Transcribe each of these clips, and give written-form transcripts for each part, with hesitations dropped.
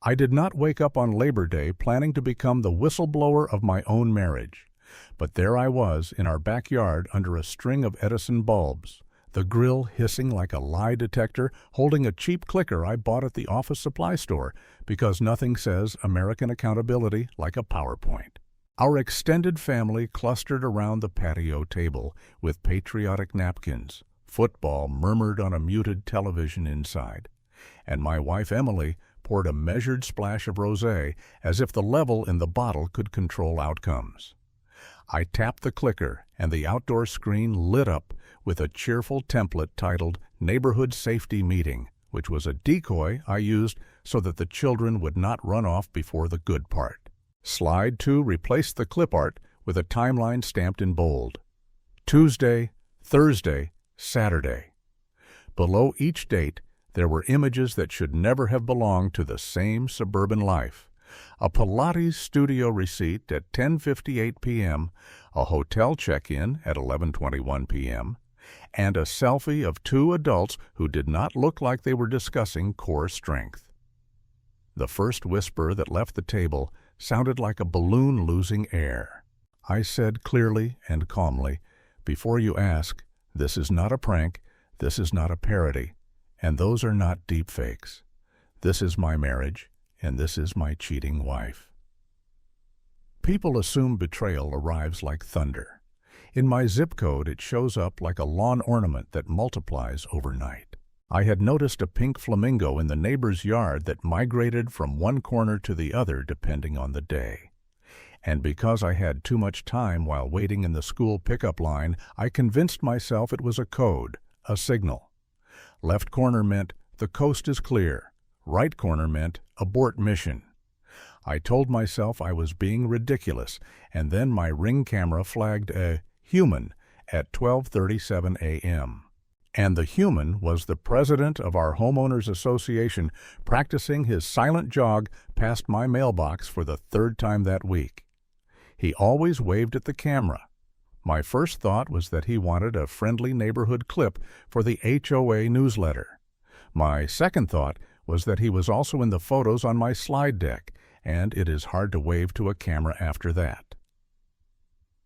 I did not wake up on Labor Day planning to become the whistleblower of my own marriage. But there I was in our backyard under a string of Edison bulbs, the grill hissing like a lie detector, holding a cheap clicker I bought at the office supply store because nothing says American accountability like a PowerPoint. Our extended family clustered around the patio table with patriotic napkins. Football murmured on a muted television inside, and my wife Emily poured a measured splash of rosé as if the level in the bottle could control outcomes. I tapped the clicker, and the outdoor screen lit up with a cheerful template titled Neighborhood Safety Meeting, which was a decoy I used so that the children would not run off before the good part. Slide 2 replaced the clip art with a timeline stamped in bold. Tuesday, Thursday, Saturday. Below each date, there were images that should never have belonged to the same suburban life. A Pilates studio receipt at 10:58 p.m., a hotel check-in at 11:21 p.m., and a selfie of two adults who did not look like they were discussing core strength. The first whisper that left the table sounded like a balloon losing air. I said clearly and calmly, "Before you ask, this is not a prank, this is not a parody. And those are not deep fakes. This is my marriage, and this is my cheating wife." People assume betrayal arrives like thunder. In my zip code, it shows up like a lawn ornament that multiplies overnight. I had noticed a pink flamingo in the neighbor's yard that migrated from one corner to the other depending on the day. And because I had too much time while waiting in the school pickup line, I convinced myself it was a code, a signal. Left corner meant the coast is clear. Right corner meant abort mission. I told myself I was being ridiculous, and then my Ring camera flagged a human at 12:37 a.m. And the human was the president of our homeowners association practicing his silent jog past my mailbox for the third time that week. He always waved at the camera. My first thought was that he wanted a friendly neighborhood clip for the HOA newsletter. My second thought was that he was also in the photos on my slide deck, and it is hard to wave to a camera after that.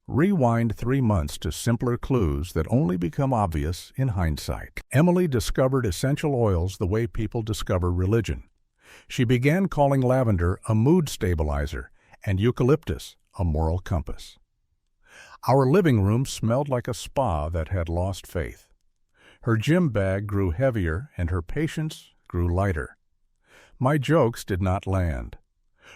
Rewind 3 months to simpler clues that only become obvious in hindsight. Emily discovered essential oils the way people discover religion. She began calling lavender a mood stabilizer and eucalyptus a moral compass. Our living room smelled like a spa that had lost faith. Her gym bag grew heavier and her patience grew lighter. My jokes did not land.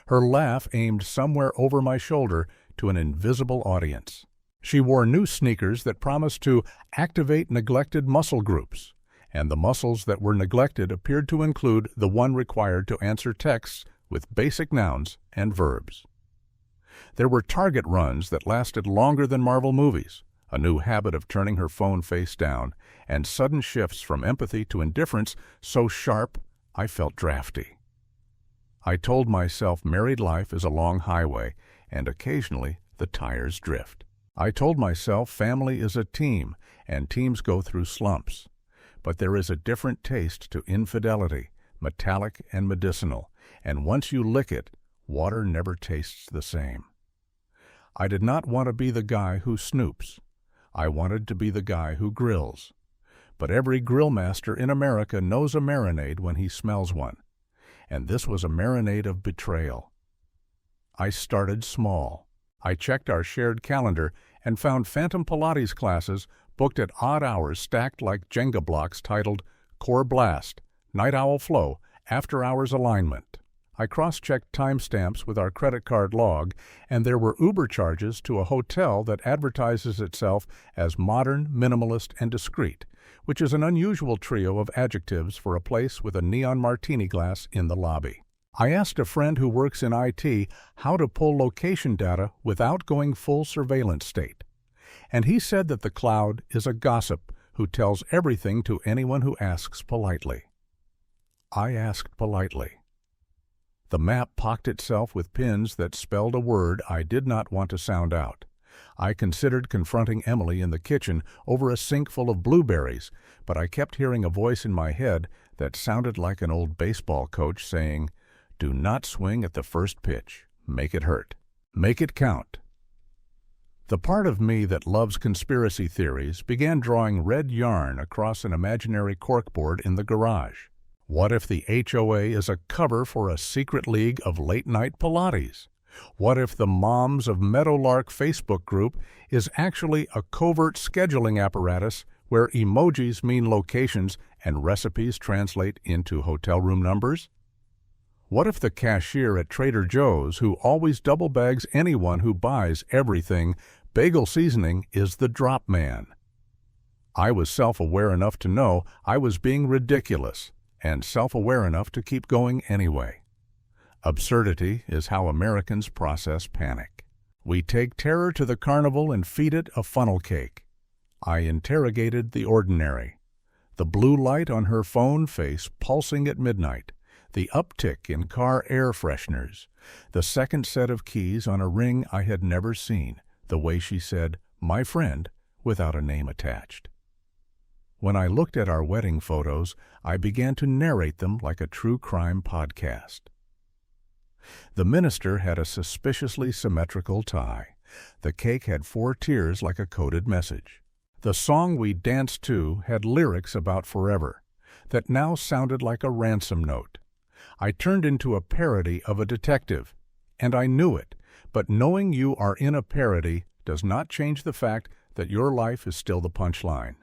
Her laugh aimed somewhere over my shoulder to an invisible audience. She wore new sneakers that promised to activate neglected muscle groups, and the muscles that were neglected appeared to include the one required to answer texts with basic nouns and verbs. There were Target runs that lasted longer than Marvel movies, a new habit of turning her phone face down, and sudden shifts from empathy to indifference so sharp I felt drafty. I told myself married life is a long highway, and occasionally the tires drift. I told myself family is a team, and teams go through slumps. But there is a different taste to infidelity, metallic and medicinal, and once you lick it, water never tastes the same. I did not want to be the guy who snoops. I wanted to be the guy who grills. But every grill master in America knows a marinade when he smells one. And this was a marinade of betrayal. I started small. I checked our shared calendar and found phantom Pilates classes booked at odd hours stacked like Jenga blocks titled Core Blast, Night Owl Flow, After Hours Alignment. I cross-checked timestamps with our credit card log, and there were Uber charges to a hotel that advertises itself as modern, minimalist, and discreet, which is an unusual trio of adjectives for a place with a neon martini glass in the lobby. I asked a friend who works in IT how to pull location data without going full surveillance state, and he said that the cloud is a gossip who tells everything to anyone who asks politely. I asked politely. The map pocked itself with pins that spelled a word I did not want to sound out. I considered confronting Emily in the kitchen over a sink full of blueberries, but I kept hearing a voice in my head that sounded like an old baseball coach saying, Do not swing at the first pitch. Make it hurt. Make it count. The part of me that loves conspiracy theories began drawing red yarn across an imaginary corkboard in the garage. What if the HOA is a cover for a secret league of late-night Pilates? What if the Moms of Meadowlark Facebook group is actually a covert scheduling apparatus where emojis mean locations and recipes translate into hotel room numbers? What if the cashier at Trader Joe's, who always double bags anyone who buys everything, bagel seasoning, is the drop man? I was self-aware enough to know I was being ridiculous, and self-aware enough to keep going anyway. Absurdity is how Americans process panic. We take terror to the carnival and feed it a funnel cake. I interrogated the ordinary. The blue light on her phone face pulsing at midnight, the uptick in car air fresheners, the second set of keys on a ring I had never seen, the way she said, "my friend," without a name attached. When I looked at our wedding photos, I began to narrate them like a true crime podcast. The minister had a suspiciously symmetrical tie. The cake had 4 tiers like a coded message. The song we danced to had lyrics about forever that now sounded like a ransom note. I turned into a parody of a detective, and I knew it, but knowing you are in a parody does not change the fact that your life is still the punchline.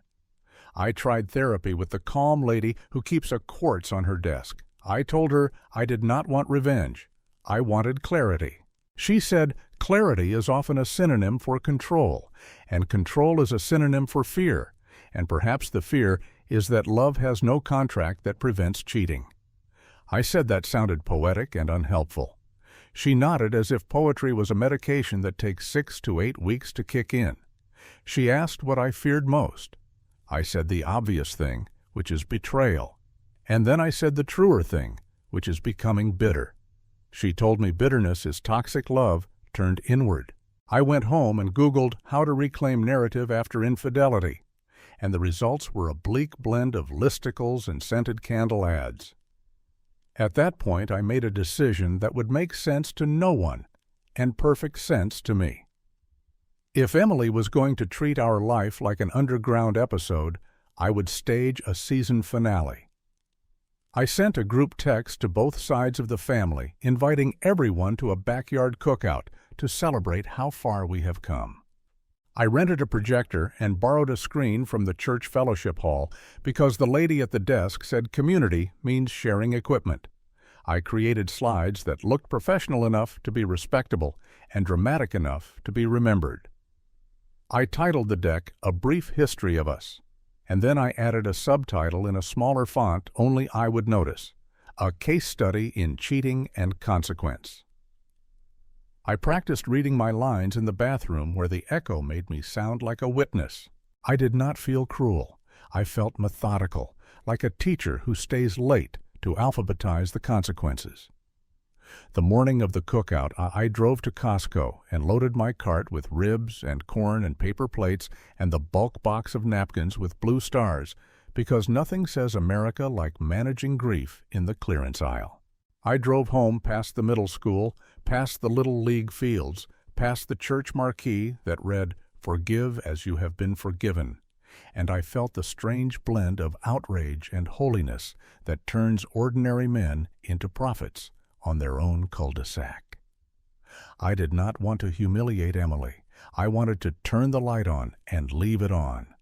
I tried therapy with the calm lady who keeps a quartz on her desk. I told her I did not want revenge. I wanted clarity. She said clarity is often a synonym for control, and control is a synonym for fear, and perhaps the fear is that love has no contract that prevents cheating. I said that sounded poetic and unhelpful. She nodded as if poetry was a medication that takes 6 to 8 weeks to kick in. She asked what I feared most. I said the obvious thing, which is betrayal. And then I said the truer thing, which is becoming bitter. She told me bitterness is toxic love turned inward. I went home and Googled how to reclaim narrative after infidelity, and the results were a bleak blend of listicles and scented candle ads. At that point, I made a decision that would make sense to no one, and perfect sense to me. If Emily was going to treat our life like an underground episode, I would stage a season finale. I sent a group text to both sides of the family, inviting everyone to a backyard cookout to celebrate how far we have come. I rented a projector and borrowed a screen from the church fellowship hall because the lady at the desk said community means sharing equipment. I created slides that looked professional enough to be respectable and dramatic enough to be remembered. I titled the deck A Brief History of Us, and then I added a subtitle in a smaller font only I would notice, A Case Study in Cheating and Consequence. I practiced reading my lines in the bathroom where the echo made me sound like a witness. I did not feel cruel. I felt methodical, like a teacher who stays late to alphabetize the consequences. The morning of the cookout, I drove to Costco and loaded my cart with ribs and corn and paper plates and the bulk box of napkins with blue stars, because nothing says America like managing grief in the clearance aisle. I drove home past the middle school, past the Little League fields, past the church marquee that read, "Forgive as you have been forgiven," and I felt the strange blend of outrage and holiness that turns ordinary men into prophets on their own cul-de-sac. I did not want to humiliate Emily. I wanted to turn the light on and leave it on.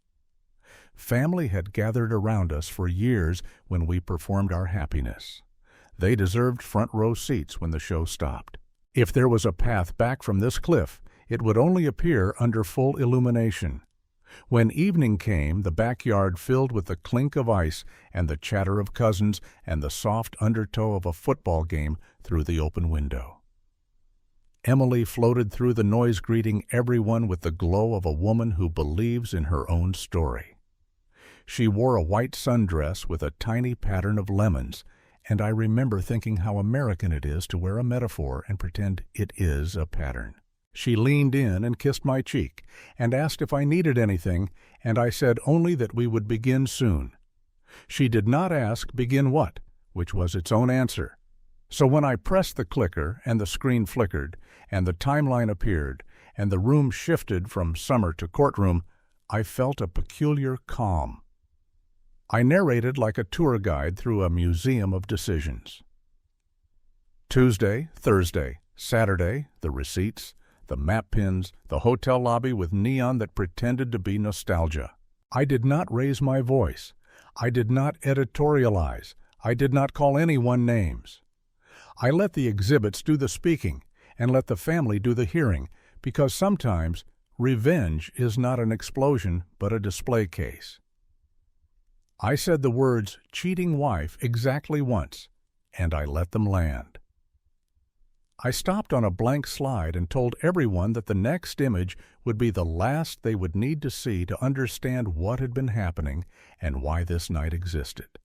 Family had gathered around us for years when we performed our happiness. They deserved front row seats when the show stopped. If there was a path back from this cliff, it would only appear under full illumination. When evening came, the backyard filled with the clink of ice and the chatter of cousins and the soft undertow of a football game through the open window. Emily floated through the noise, greeting everyone with the glow of a woman who believes in her own story. She wore a white sundress with a tiny pattern of lemons, and I remember thinking how American it is to wear a metaphor and pretend it is a pattern. She leaned in and kissed my cheek and asked if I needed anything, and I said only that we would begin soon. She did not ask begin what, which was its own answer. So when I pressed the clicker and the screen flickered and the timeline appeared and the room shifted from summer to courtroom, I felt a peculiar calm. I narrated like a tour guide through a museum of decisions. Tuesday, Thursday, Saturday, the receipts, the map pins, the hotel lobby with neon that pretended to be nostalgia. I did not raise my voice. I did not editorialize. I did not call anyone names. I let the exhibits do the speaking and let the family do the hearing, because sometimes revenge is not an explosion but a display case. I said the words cheating wife exactly once, and I let them land. I stopped on a blank slide and told everyone that the next image would be the last they would need to see to understand what had been happening and why this night existed.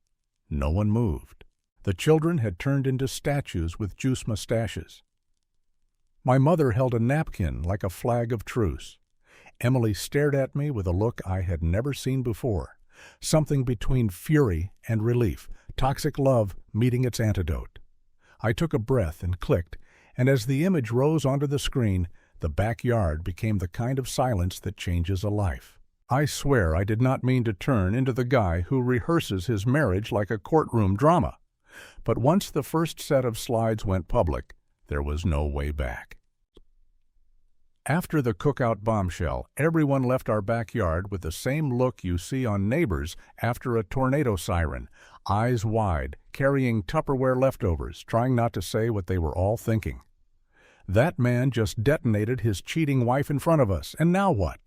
No one moved. The children had turned into statues with juice mustaches. My mother held a napkin like a flag of truce. Emily stared at me with a look I had never seen before, something between fury and relief, toxic love meeting its antidote. I took a breath and clicked, and as the image rose onto the screen, the backyard became the kind of silence that changes a life. I swear I did not mean to turn into the guy who rehearses his marriage like a courtroom drama. But once the first set of slides went public, there was no way back. After the cookout bombshell, everyone left our backyard with the same look you see on Neighbors after a tornado siren, eyes wide, carrying Tupperware leftovers, trying not to say what they were all thinking. That man just detonated his cheating wife in front of us, and now what?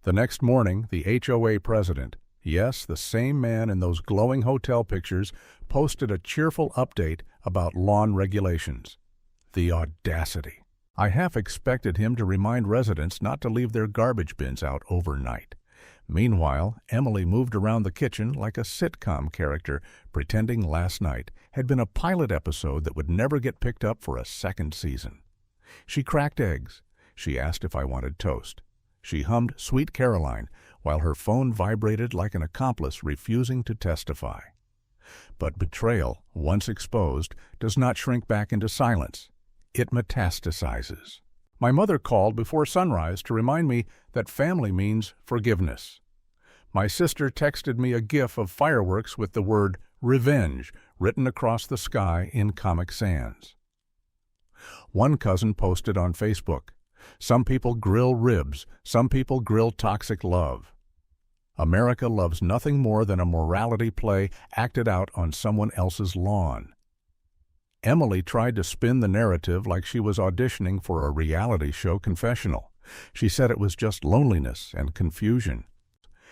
The next morning, the HOA president, yes, the same man in those glowing hotel pictures, posted a cheerful update about lawn regulations. The audacity. I half expected him to remind residents not to leave their garbage bins out overnight. Meanwhile, Emily moved around the kitchen like a sitcom character, pretending last night had been a pilot episode that would never get picked up for a second season. She cracked eggs. She asked if I wanted toast. She hummed Sweet Caroline while her phone vibrated like an accomplice refusing to testify. But betrayal, once exposed, does not shrink back into silence. It metastasizes. My mother called before sunrise to remind me that family means forgiveness. My sister texted me a gif of fireworks with the word revenge written across the sky in Comic Sans. One cousin posted on Facebook, "Some people grill ribs, some people grill toxic love." America loves nothing more than a morality play acted out on someone else's lawn. Emily tried to spin the narrative like she was auditioning for a reality show confessional. She said it was just loneliness and confusion.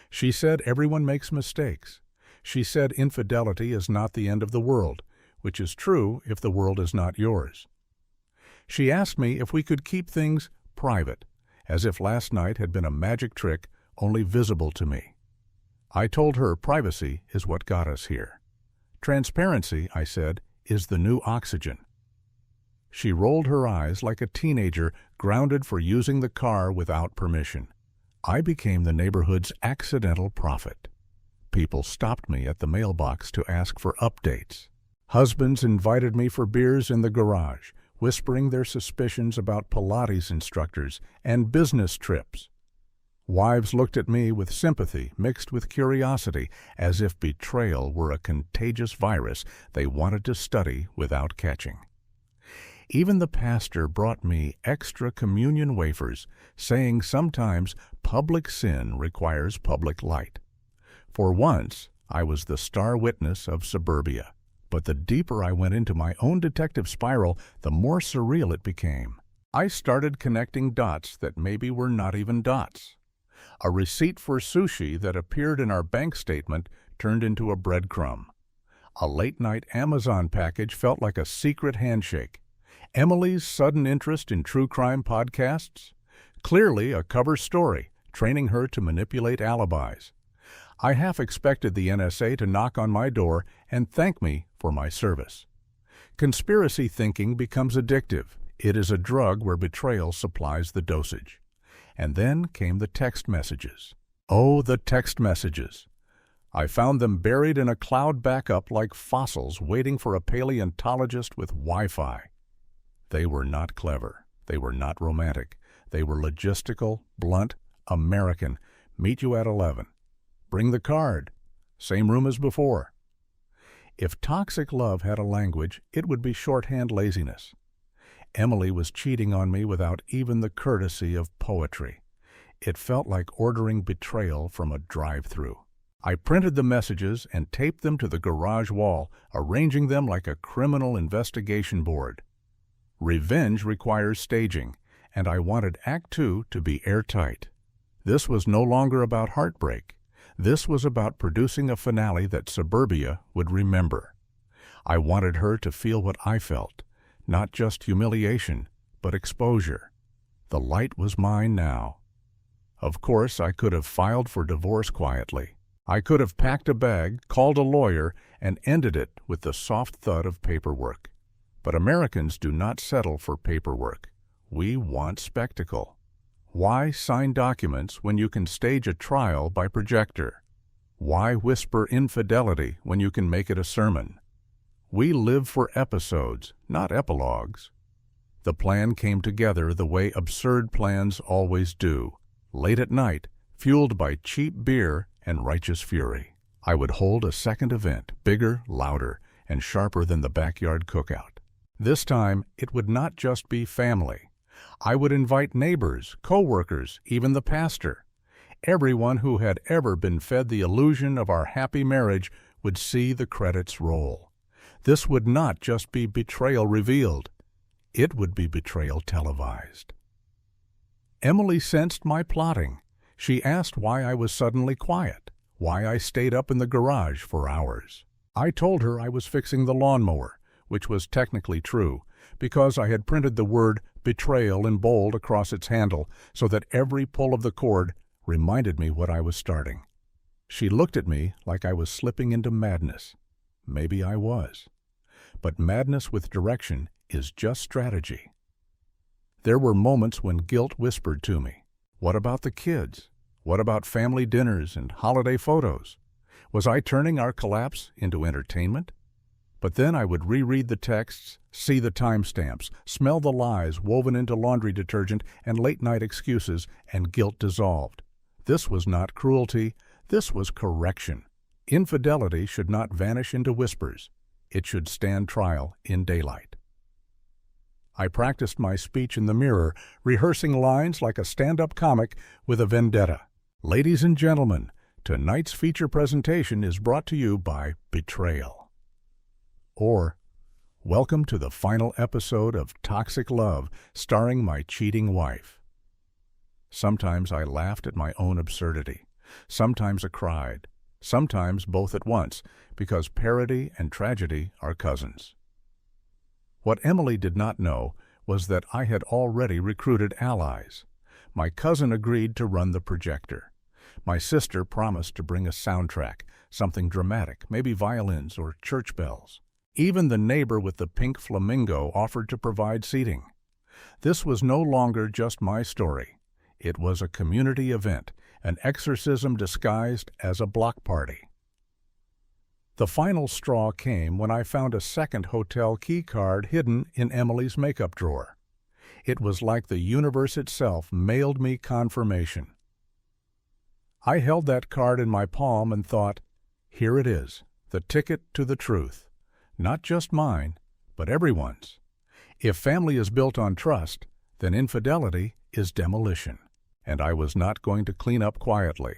She said everyone makes mistakes. She said infidelity is not the end of the world, which is true if the world is not yours. She asked me if we could keep things private, as if last night had been a magic trick only visible to me. I told her privacy is what got us here. Transparency, I said, is the new oxygen. She rolled her eyes like a teenager grounded for using the car without permission. I became the neighborhood's accidental prophet. People stopped me at the mailbox to ask for updates. Husbands invited me for beers in the garage, whispering their suspicions about Pilates instructors and business trips. Wives looked at me with sympathy mixed with curiosity, as if betrayal were a contagious virus they wanted to study without catching. Even the pastor brought me extra communion wafers, saying sometimes public sin requires public light. For once, I was the star witness of suburbia. But the deeper I went into my own detective spiral, the more surreal it became. I started connecting dots that maybe were not even dots. A receipt for sushi that appeared in our bank statement turned into a breadcrumb. A late-night Amazon package felt like a secret handshake. Emily's sudden interest in true crime podcasts? Clearly a cover story, training her to manipulate alibis. I half expected the NSA to knock on my door and thank me for my service. Conspiracy thinking becomes addictive. It is a drug where betrayal supplies the dosage. And then came the text messages. Oh, the text messages. I found them buried in a cloud backup like fossils waiting for a paleontologist with Wi-Fi. They were not clever. They were not romantic. They were logistical, blunt, American. Meet you at 11. Bring the card. Same room as before. If toxic love had a language, it would be shorthand laziness. Emily was cheating on me without even the courtesy of poetry. It felt like ordering betrayal from a drive-thru. I printed the messages and taped them to the garage wall, arranging them like a criminal investigation board. Revenge requires staging, and I wanted Act 2 to be airtight. This was no longer about heartbreak. This was about producing a finale that suburbia would remember. I wanted her to feel what I felt, not just humiliation, but exposure. The light was mine now. Of course, I could have filed for divorce quietly. I could have packed a bag, called a lawyer, and ended it with the soft thud of paperwork. But Americans do not settle for paperwork. We want spectacle. Why sign documents when you can stage a trial by projector? Why whisper infidelity when you can make it a sermon? We live for episodes, not epilogues. The plan came together the way absurd plans always do, late at night, fueled by cheap beer and righteous fury. I would hold a second event, bigger, louder, and sharper than the backyard cookout. This time, it would not just be family. I would invite neighbors, co-workers, even the pastor. Everyone who had ever been fed the illusion of our happy marriage would see the credits roll. This would not just be betrayal revealed. It would be betrayal televised. Emily sensed my plotting. She asked why I was suddenly quiet, why I stayed up in the garage for hours. I told her I was fixing the lawnmower, which was technically true, because I had printed the word betrayal in bold across its handle so that every pull of the cord reminded me what I was starting. She looked at me like I was slipping into madness. Maybe I was. But madness with direction is just strategy. There were moments when guilt whispered to me, what about the kids? What about family dinners and holiday photos? Was I turning our collapse into entertainment? But then I would reread the texts, see the timestamps, smell the lies woven into laundry detergent and late-night excuses, and guilt dissolved. This was not cruelty. This was correction. Infidelity should not vanish into whispers. It should stand trial in daylight. I practiced my speech in the mirror, rehearsing lines like a stand-up comic with a vendetta. Ladies and gentlemen, tonight's feature presentation is brought to you by Betrayal. Or, welcome to the final episode of Toxic Love, starring my cheating wife. Sometimes I laughed at my own absurdity. Sometimes I cried. Sometimes both at once, because parody and tragedy are cousins. What Emily did not know was that I had already recruited allies. My cousin agreed to run the projector. My sister promised to bring a soundtrack, something dramatic, maybe violins or church bells. Even the neighbor with the pink flamingo offered to provide seating. This was no longer just my story. It was a community event, an exorcism disguised as a block party. The final straw came when I found a second hotel key card hidden in Emily's makeup drawer. It was like the universe itself mailed me confirmation. I held that card in my palm and thought, here it is, the ticket to the truth. Not just mine, but everyone's. If family is built on trust, then infidelity is demolition. And I was not going to clean up quietly.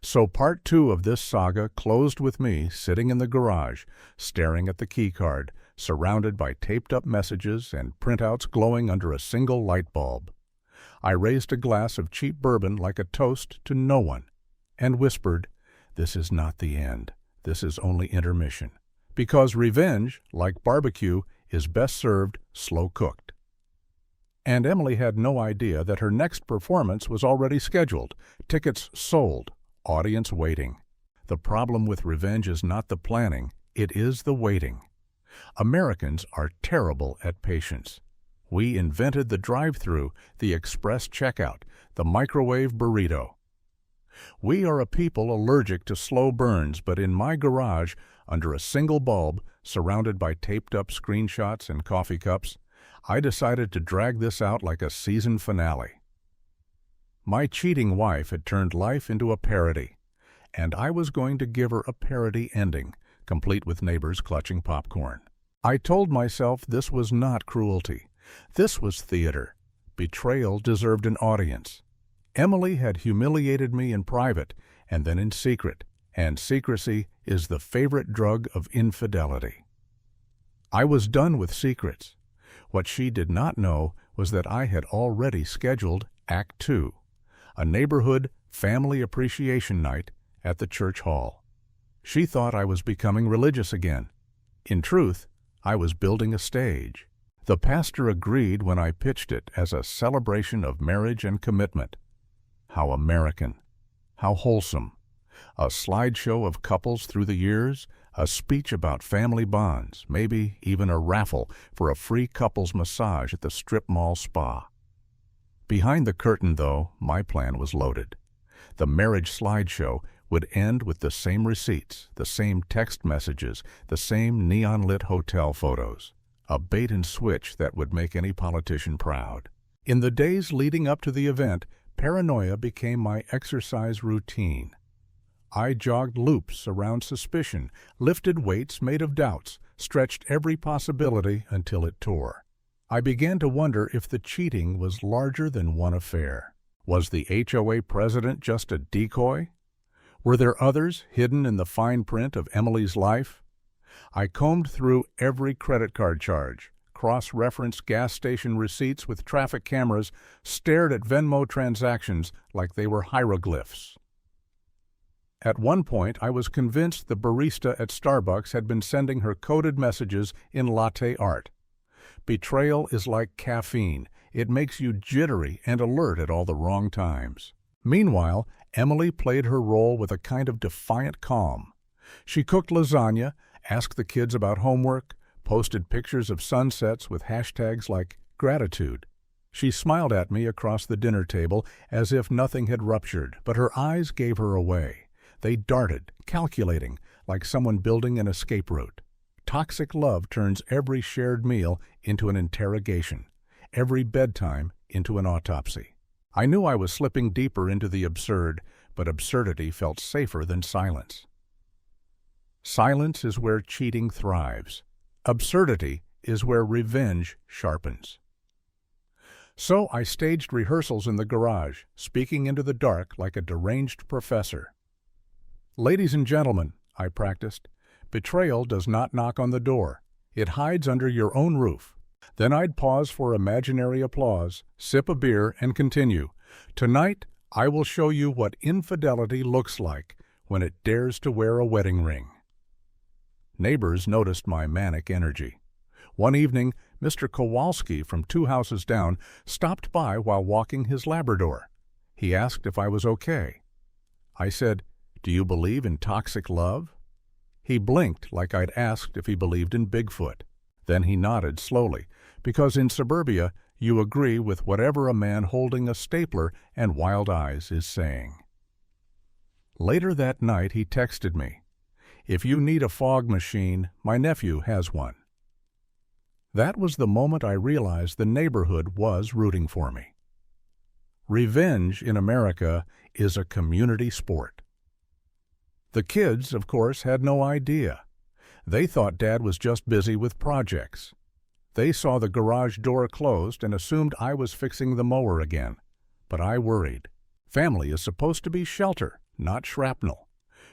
So part 2 of this saga closed with me sitting in the garage, staring at the key card, surrounded by taped-up messages and printouts glowing under a single light bulb. I raised a glass of cheap bourbon like a toast to no one, and whispered, "This is not the end. This is only intermission." Because revenge, like barbecue, is best served slow-cooked. And Emily had no idea that her next performance was already scheduled, tickets sold, audience waiting. The problem with revenge is not the planning, it is the waiting. Americans are terrible at patience. We invented the drive-thru, the express checkout, the microwave burrito. We are a people allergic to slow burns, but in my garage, under a single bulb, surrounded by taped-up screenshots and coffee cups, I decided to drag this out like a season finale. My cheating wife had turned life into a parody, and I was going to give her a parody ending, complete with neighbors clutching popcorn. I told myself this was not cruelty. This was theater. Betrayal deserved an audience. Emily had humiliated me in private and then in secret, and secrecy is the favorite drug of infidelity. I was done with secrets. What she did not know was that I had already scheduled Act 2, a neighborhood family appreciation night at the church hall. She thought I was becoming religious again. In truth, I was building a stage. The pastor agreed when I pitched it as a celebration of marriage and commitment. How American. How wholesome. A slideshow of couples through the years, a speech about family bonds, maybe even a raffle for a free couples massage at the strip mall spa. Behind the curtain, though, my plan was loaded. The marriage slideshow would end with the same receipts, the same text messages, the same neon-lit hotel photos. A bait and switch that would make any politician proud. In the days leading up to the event, paranoia became my exercise routine. I jogged loops around suspicion, lifted weights made of doubts, stretched every possibility until it tore. I began to wonder if the cheating was larger than one affair. Was the HOA president just a decoy? Were there others hidden in the fine print of Emily's life? I combed through every credit card charge, cross-referenced gas station receipts with traffic cameras, stared at Venmo transactions like they were hieroglyphs. At one point, I was convinced the barista at Starbucks had been sending her coded messages in latte art. Betrayal is like caffeine. It makes you jittery and alert at all the wrong times. Meanwhile, Emily played her role with a kind of defiant calm. She cooked lasagna, asked the kids about homework, posted pictures of sunsets with hashtags like gratitude. She smiled at me across the dinner table as if nothing had ruptured, but her eyes gave her away. They darted, calculating, like someone building an escape route. Toxic love turns every shared meal into an interrogation, every bedtime into an autopsy. I knew I was slipping deeper into the absurd, but absurdity felt safer than silence. Silence is where cheating thrives. Absurdity is where revenge sharpens. So I staged rehearsals in the garage, speaking into the dark like a deranged professor. "Ladies and gentlemen," I practiced, "betrayal does not knock on the door. It hides under your own roof." Then I'd pause for imaginary applause, sip a beer, and continue. "Tonight, I will show you what infidelity looks like when it dares to wear a wedding ring." Neighbors noticed my manic energy. One evening, Mr. Kowalski from 2 houses down stopped by while walking his Labrador. He asked if I was okay. I said, "Do you believe in toxic love?" He blinked like I'd asked if he believed in Bigfoot. Then he nodded slowly, because in suburbia, you agree with whatever a man holding a stapler and wild eyes is saying. Later that night, he texted me, "If you need a fog machine, my nephew has one." That was the moment I realized the neighborhood was rooting for me. Revenge in America is a community sport. The kids, of course, had no idea. They thought Dad was just busy with projects. They saw the garage door closed and assumed I was fixing the mower again. But I worried. Family is supposed to be shelter, not shrapnel.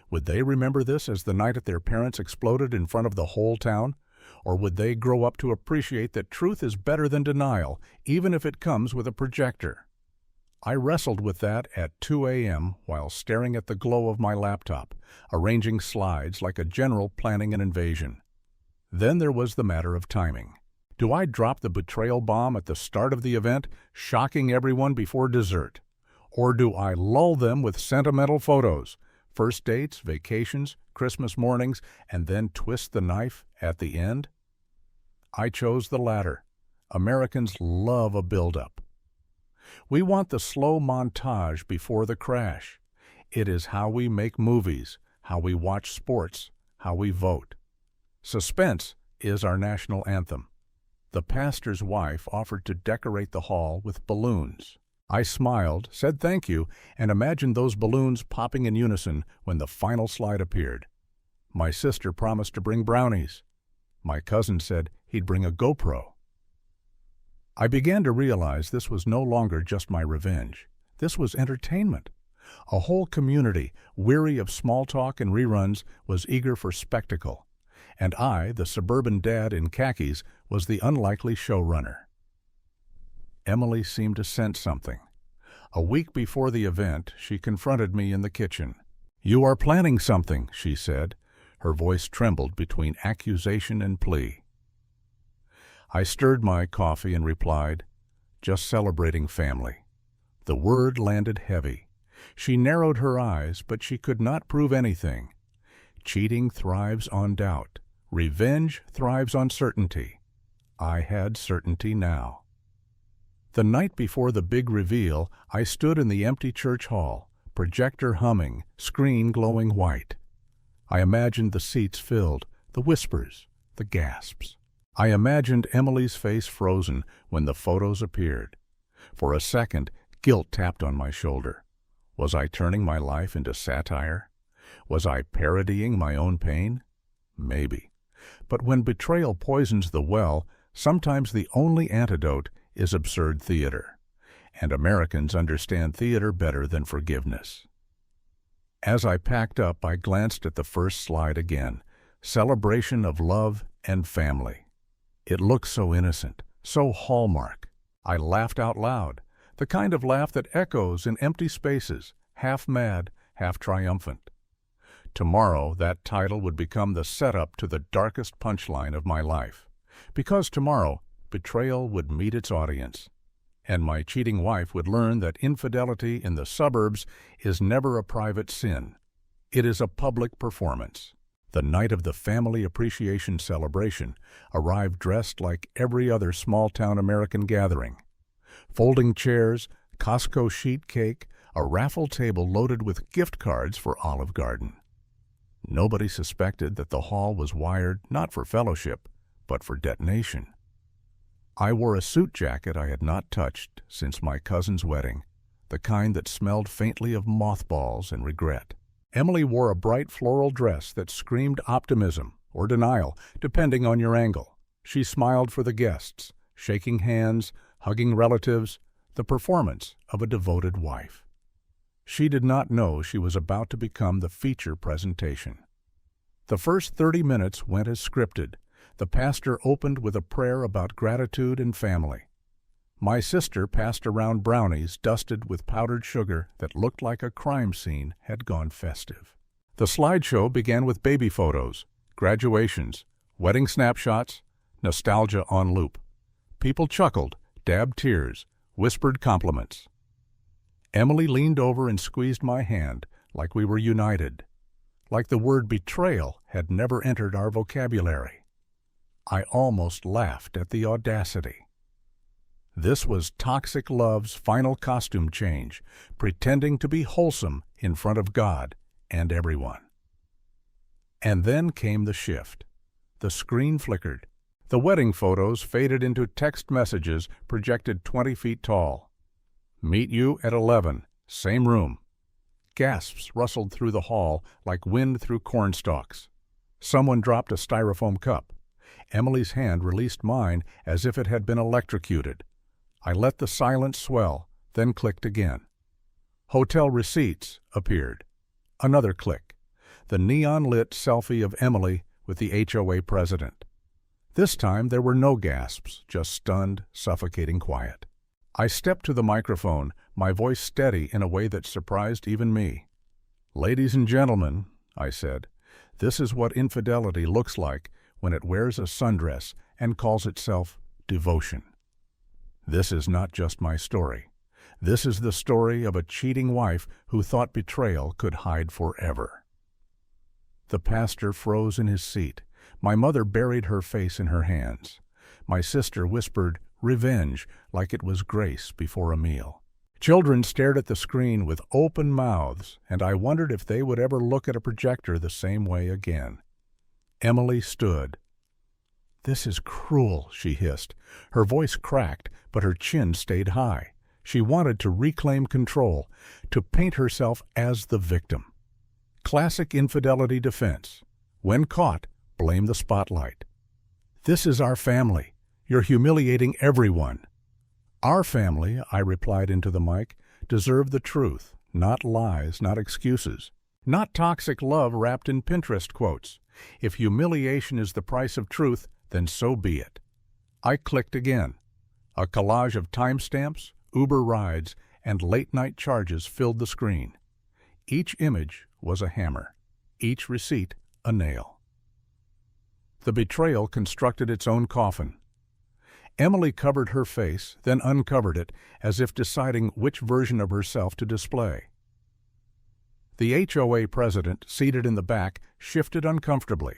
Would they remember this as the night their parents exploded in front of the whole town? Or would they grow up to appreciate that truth is better than denial, even if it comes with a projector? I wrestled with that at 2 a.m. while staring at the glow of my laptop, arranging slides like a general planning an invasion. Then there was the matter of timing. Do I drop the betrayal bomb at the start of the event, shocking everyone before dessert? Or do I lull them with sentimental photos, first dates, vacations, Christmas mornings, and then twist the knife at the end? I chose the latter. Americans love a build-up. We want the slow montage before the crash. It is how we make movies, how we watch sports, how we vote. Suspense is our national anthem. The pastor's wife offered to decorate the hall with balloons. I smiled, said thank you, and imagined those balloons popping in unison when the final slide appeared. My sister promised to bring brownies. My cousin said he'd bring a GoPro. I began to realize this was no longer just my revenge. This was entertainment. A whole community, weary of small talk and reruns, was eager for spectacle. And I, the suburban dad in khakis, was the unlikely showrunner. Emily seemed to sense something. A week before the event, she confronted me in the kitchen. "You are planning something," she said. Her voice trembled between accusation and plea. I stirred my coffee and replied, "Just celebrating family." The word landed heavy. She narrowed her eyes, but she could not prove anything. Cheating thrives on doubt. Revenge thrives on certainty. I had certainty now. The night before the big reveal, I stood in the empty church hall, projector humming, screen glowing white. I imagined the seats filled, the whispers, the gasps. I imagined Emily's face frozen when the photos appeared. For a second, guilt tapped on my shoulder. Was I turning my life into satire? Was I parodying my own pain? Maybe. But when betrayal poisons the well, sometimes the only antidote is absurd theater. And Americans understand theater better than forgiveness. As I packed up, I glanced at the first slide again. Celebration of love and family. It looked so innocent, so Hallmark. I laughed out loud, the kind of laugh that echoes in empty spaces, half mad, half triumphant. Tomorrow, that title would become the setup to the darkest punchline of my life. Because tomorrow, betrayal would meet its audience. And my cheating wife would learn that infidelity in the suburbs is never a private sin. It is a public performance. The night of the family appreciation celebration arrived dressed like every other small-town American gathering. Folding chairs, Costco sheet cake, a raffle table loaded with gift cards for Olive Garden. Nobody suspected that the hall was wired not for fellowship, but for detonation. I wore a suit jacket I had not touched since my cousin's wedding, the kind that smelled faintly of mothballs and regret. Emily wore a bright floral dress that screamed optimism or denial, depending on your angle. She smiled for the guests, shaking hands, hugging relatives, the performance of a devoted wife. She did not know she was about to become the feature presentation. The first 30 minutes went as scripted. The pastor opened with a prayer about gratitude and family. My sister passed around brownies dusted with powdered sugar that looked like a crime scene had gone festive. The slideshow began with baby photos, graduations, wedding snapshots, nostalgia on loop. People chuckled, dabbed tears, whispered compliments. Emily leaned over and squeezed my hand like we were united, like the word betrayal had never entered our vocabulary. I almost laughed at the audacity. This was toxic love's final costume change, pretending to be wholesome in front of God and everyone. And then came the shift. The screen flickered. The wedding photos faded into text messages projected 20 feet tall. "Meet you at 11, same room." Gasps rustled through the hall like wind through corn stalks. Someone dropped a styrofoam cup. Emily's hand released mine as if it had been electrocuted. I let the silence swell, then clicked again. Hotel receipts appeared. Another click. The neon-lit selfie of Emily with the HOA president. This time there were no gasps, just stunned, suffocating quiet. I stepped to the microphone, my voice steady in a way that surprised even me. "Ladies and gentlemen," I said, "this is what infidelity looks like when it wears a sundress and calls itself devotion. This is not just my story. This is the story of a cheating wife who thought betrayal could hide forever." The pastor froze in his seat. My mother buried her face in her hands. My sister whispered, "Revenge," like it was grace before a meal. Children stared at the screen with open mouths, and I wondered if they would ever look at a projector the same way again. Emily stood. "This is cruel," she hissed. Her voice cracked, but her chin stayed high. She wanted to reclaim control, to paint herself as the victim. Classic infidelity defense. When caught, blame the spotlight. "This is our family. You're humiliating everyone." "Our family," I replied into the mic, "deserve the truth, not lies, not excuses, not toxic love wrapped in Pinterest quotes. If humiliation is the price of truth, then so be it." I clicked again. A collage of timestamps, Uber rides, and late-night charges filled the screen. Each image was a hammer, each receipt a nail. The betrayal constructed its own coffin. Emily covered her face, then uncovered it, as if deciding which version of herself to display. The HOA president, seated in the back, shifted uncomfortably.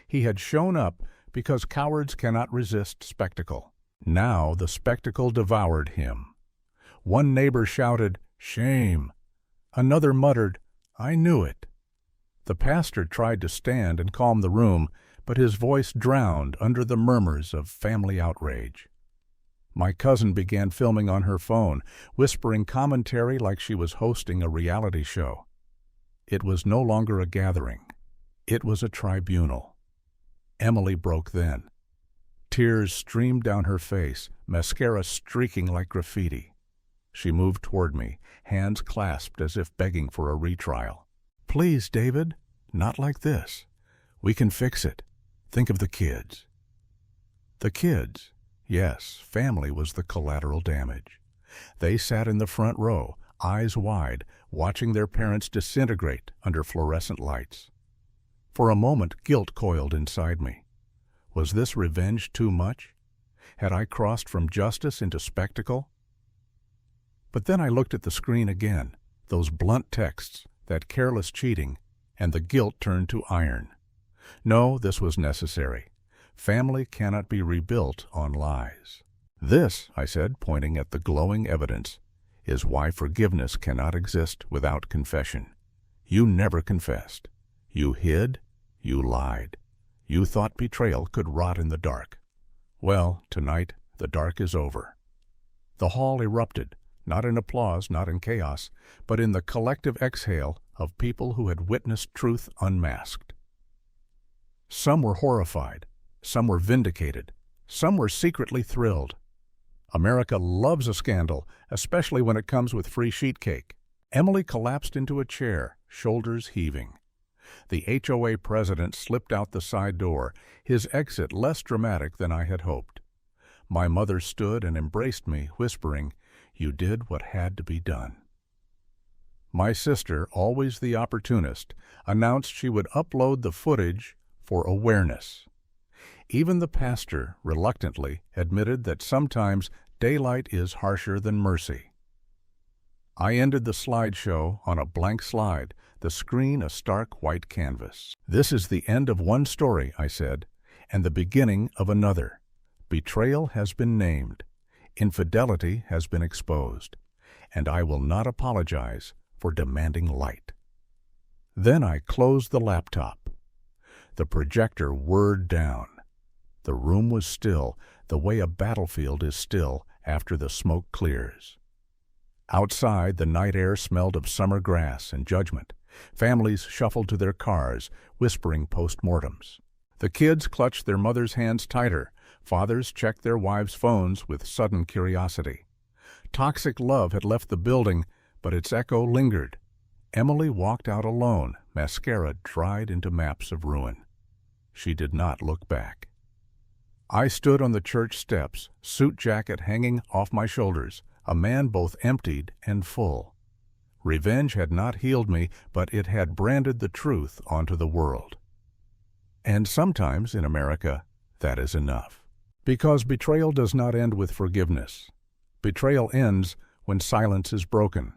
He had shown up because cowards cannot resist spectacle. Now the spectacle devoured him. One neighbor shouted, "Shame." Another muttered, "I knew it." The pastor tried to stand and calm the room, but his voice drowned under the murmurs of family outrage. My cousin began filming on her phone, whispering commentary like she was hosting a reality show. It was no longer a gathering. It was a tribunal. Emily broke then. Tears streamed down her face, mascara streaking like graffiti. She moved toward me, hands clasped as if begging for a retrial. "Please, David, not like this. We can fix it. Think of the kids." The kids. Yes, family was the collateral damage. They sat in the front row, eyes wide, watching their parents disintegrate under fluorescent lights. For a moment, guilt coiled inside me. Was this revenge too much? Had I crossed from justice into spectacle? But then I looked at the screen again, those blunt texts, that careless cheating, and the guilt turned to iron. No, this was necessary. Family cannot be rebuilt on lies. "This," I said, pointing at the glowing evidence, "is why forgiveness cannot exist without confession. You never confessed. You hid. You lied. You thought betrayal could rot in the dark. Well, tonight, the dark is over." The hall erupted, not in applause, not in chaos, but in the collective exhale of people who had witnessed truth unmasked. Some were horrified. Some were vindicated. Some were secretly thrilled. America loves a scandal, especially when it comes with free sheet cake. Emily collapsed into a chair, shoulders heaving. The HOA president slipped out the side door, his exit less dramatic than I had hoped. My mother stood and embraced me, whispering, "You did what had to be done." My sister, always the opportunist, announced she would upload the footage for awareness. Even the pastor, reluctantly, admitted that sometimes daylight is harsher than mercy. I ended the slideshow on a blank slide, the screen a stark white canvas. "This is the end of one story," I said, "and the beginning of another. Betrayal has been named. Infidelity has been exposed. And I will not apologize for demanding light." Then I closed the laptop. The projector whirred down. The room was still, the way a battlefield is still after the smoke clears. Outside, the night air smelled of summer grass and judgment. Families shuffled to their cars, whispering postmortems. The kids clutched their mothers' hands tighter. Fathers checked their wives' phones with sudden curiosity. Toxic love had left the building, but its echo lingered. Emily walked out alone, mascara dried into maps of ruin. She did not look back. I stood on the church steps, suit jacket hanging off my shoulders, a man both emptied and full. Revenge had not healed me, but it had branded the truth onto the world. And sometimes, in America, that is enough. Because betrayal does not end with forgiveness. Betrayal ends when silence is broken.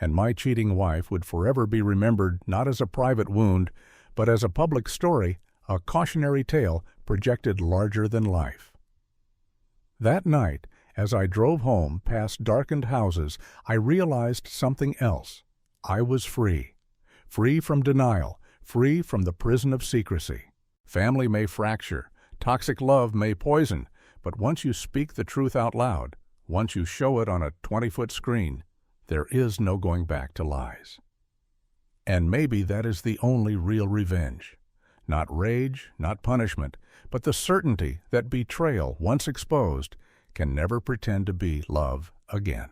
And my cheating wife would forever be remembered not as a private wound, but as a public story, a cautionary tale projected larger than life. That night, As I drove home past darkened houses, I realized something else. I was free. Free from denial, free from the prison of secrecy. Family may fracture, toxic love may poison, but once you speak the truth out loud, once you show it on a 20-foot screen, there is no going back to lies. And maybe that is the only real revenge. Not rage, not punishment, but the certainty that betrayal, once exposed, can never pretend to be love again.